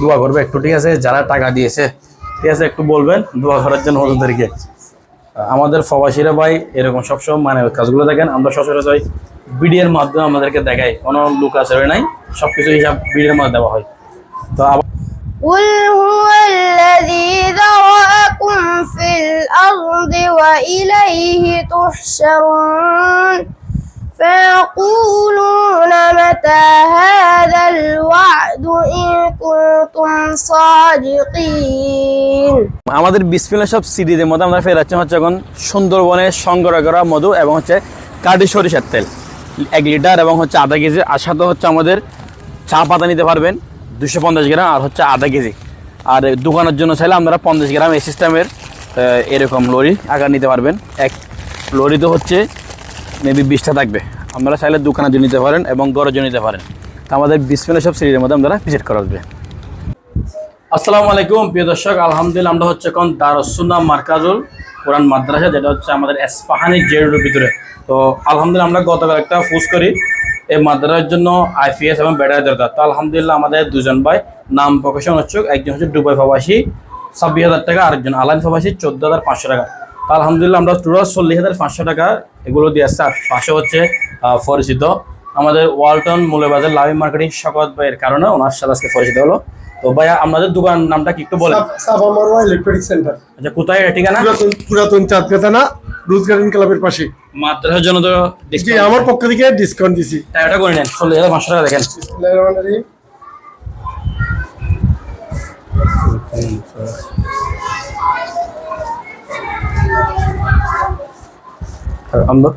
দোয়া করবে একটু, ঠিক আছে? যারা টাকা দিয়েছে, ঠিক আছে, একটু বলবেন দোয়া করার জন্য ওদেরকে। আমাদের প্রবাসীরা ভাই এরকম সবসময় মানে কাজগুলো দেখেন, আমরা সচরাচর ভিডিওর মাধ্যমে আমাদেরকে দেখাই, কোনো লোক আছে নাই, সবকিছু হিসাব ভিডিওর মাধ্যমে দেওয়া হয়। তো قل هو الذي ذرأكم في الأرض وإليه تحشرون فيقولون متى هذا الوعد إن كنتم صادقين। আমাদের বিসমিল্লাহ সব সিরিজের মধ্যে আমরা ফের যাচ্ছি হচ্ছে এখন সুন্দরবনের সংগ্রহ করা মধু এবং হচ্ছে কাঠি সরিষার তেল 1 লিটার এবং হচ্ছে আধা কেজি। আর সাথে হচ্ছে আমাদের চা পাতা নিতে পারবেন 250 গ্রাম আর হচ্ছে আধা কেজি। আর দোকানের জন্য চাইলে আমরা 50 গ্রাম এই সিস্টেমের এরকম লরি আকার নিতে পারবেন। এক লরিতে হচ্ছে মেবি 20টা থাকবে। আপনারা চাইলে দোকানের জন্য নিতে পারেন এবং ঘরের জন্য নিতে পারেন। তো আমাদের বিসমিল্লাহ সব সিরিজের মধ্যে আমরা ভিজিট করা হবে। আসসালামু আলাইকুম প্রিয় দর্শক, আলহামদুলিল্লাহ আমরা হচ্ছে এখন দারুস সুন্নাহ মার্কাজুল কোরআন মাদ্রাসা, যেটা হচ্ছে আমাদের এসপাহানি জেরুর ভিতরে। তো আলহামদুলিল্লাহ আমরা গতকাল একটা পোস্ট করি এই মাদ্রাসার জন্য আইপিএস এবং ব্যাটারি দরকার। তো আলহামদুলিল্লাহ আমাদের দুজন ভাই নাম প্রকাশন হচ্ছে, একজন হচ্ছে দুবাই প্রবাসী 26,000 টাকা, আরেকজন আলাইন প্রবাসী 14,500 টাকা। তো আলহামদুলিল্লাহ আমরা টোটাল 40,500 টাকা এগুলো দিয়ে আসছে। আর পাশে হচ্ছে পরিচিত আমাদের ওয়ালটন মূল্যবাজার লাভি মার্কেটিং শকত ভাইয়ের কারণে ওনার সাথে আজকে পরিচিত হলো। তো ভাইয়া আমাদের দোকান নামটা কি একটু বলেন? সাফা মারওয়া ইলেকট্রিক সেন্টার। আচ্ছা, কোথায় ঠিকানা? পুরাতন চাঁদকাতানা রোজ গার্ডেন ক্লাবের পাশে। মাদ্রাসার জন্য তো জি, আমার পক্ষ থেকে ডিসকাউন্ট দিছি। টাকাটা করে নেন, 40,500 টাকা দেখেন। বিসমিল্লাহির রহমানির রহিম।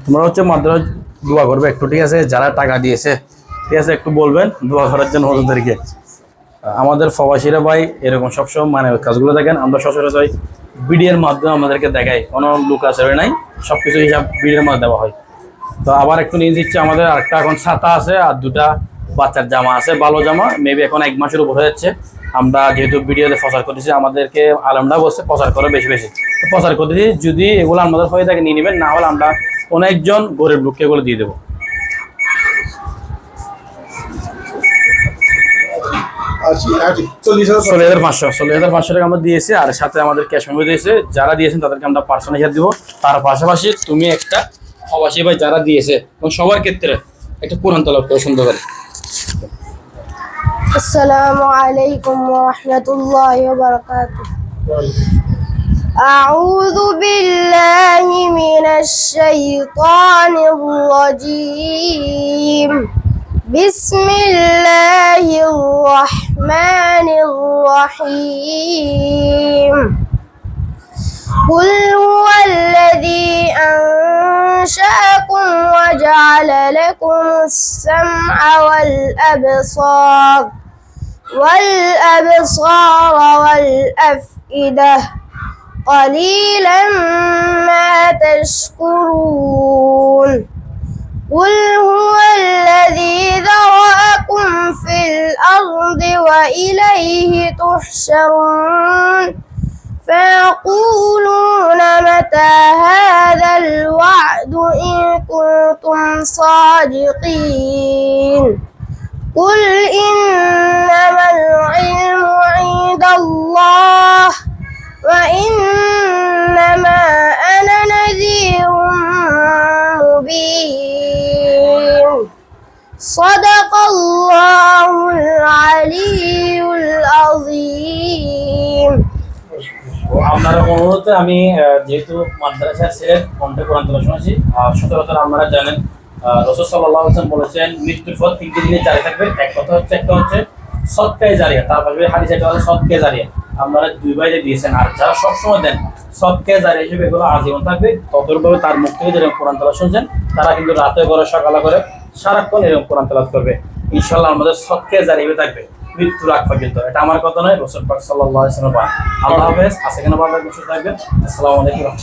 তোমরা হচ্ছে মাদ্রাসা দোয়া করবে একটু, ঠিক আছে? যারা টাকা দিয়েছে, ঠিক আছে, একটু বলবেন দোয়া করার জন্য ওদেরকে। আমাদের প্রবাসীরা ভাই এরকম সবসময় মানে কাজগুলো দেখেন, আমরা সচরাচর ভিডিওর মাধ্যমে আমাদেরকে দেখাই, কোনো লোক আছে নাই, সবকিছু হিসাব ভিডিওর মাধ্যমে দেওয়া হয়। তো আবার একটু নিয়ে দিচ্ছে আমাদের আরেকটা এখন ছাতা আছে আর 2টা বাচ্চার জামা আছে, ভালো জামা, মেবি এখন 1 মাসের উপর হয়ে যাচ্ছে। আমরা যেহেতু ভিডিওতে প্রচার করতেছি, আমাদেরকে আলমরা বলছে প্রচার করে বেশি বেশি, তো প্রচার করতেছি। যদি এগুলো আমাদের হয়ে থাকে নিয়ে নেবেন, না হলে আমরা অনেকজন গরিব লোককে এগুলো দিয়ে দেবো। 40,500 টাকা আমরা দিয়েছি, আর সাথে আমাদের ক্যাশ মেমো দিয়েছে। যারা দিয়েছেন তাদেরকে আমরা পার্সোনাল হিসাব দিব। তার পাশাপাশি তুমি একটা প্রবাসী ভাই যারা দিয়েছে এবং সবার ক্ষেত্রে একটা কোরআন তেলাওয়াত করে সুন্দর করে। السلام عليكم ورحمة الله وبركاته. أعوذ بالله من الشيطان الرجيم. بسم الله الرحمن الرحيم. قل هو الذي أنشأكم وجعل لكم السمع والأبصار قليلا ما تشكرون. قل هو الذي ذرأكم في الأرض وإليه تحشرون فيقولون متى هذا الوعد إن كنتم صادقين. قل إنما العلم عند الله وإنما أنا نذير مبين. صدق الله العلي العظيم. আপনার অনুরোধে আমি যেহেতু মাদ্রাসার ছিলেন কণ্ঠে কোরআন তেলাওয়াত শুনেছি, আর সচরাচর আপনারা জানেন রাসূল সাল্লাল্লাহু আলাইহি ওয়াসাল্লাম বলেছেন মৃত্যুর পর 3টি জিনিস জারি থাকবে। একটা হচ্ছে সদকায়ে জারিয়া, তারপরে হাদিসে এটা হচ্ছে সদকায়ে জারিয়া। আপনারা 2 ভাইতে দিয়েছেন, আর যারা সবসময় দেন সদকায়ে জারিয়া হিসেবে এগুলো আজীবন থাকবে। ততভাবে তার মুখ থেকে যেরকম কোরআন তেলাওয়াত শুনছেন, তারা কিন্তু রাতে করে সকালে করে সারাক্ষণ এরকম কোরআন তেলাওয়াত করবে। ইনশাআল্লাহ আমাদের সদকায়ে জারিয়া থাকবে মৃত্যুর আগ পর্যন্ত। এটা আমার কথা নয়, রাসূল পাক সাল্লাল্লাহু আলাইহি ওয়াসাল্লাম। আল্লাহ হাফেজ। আজকে কেন ভালো থাকবেন, সুস্থ থাকবেন। আসসালামু আলাইকুম।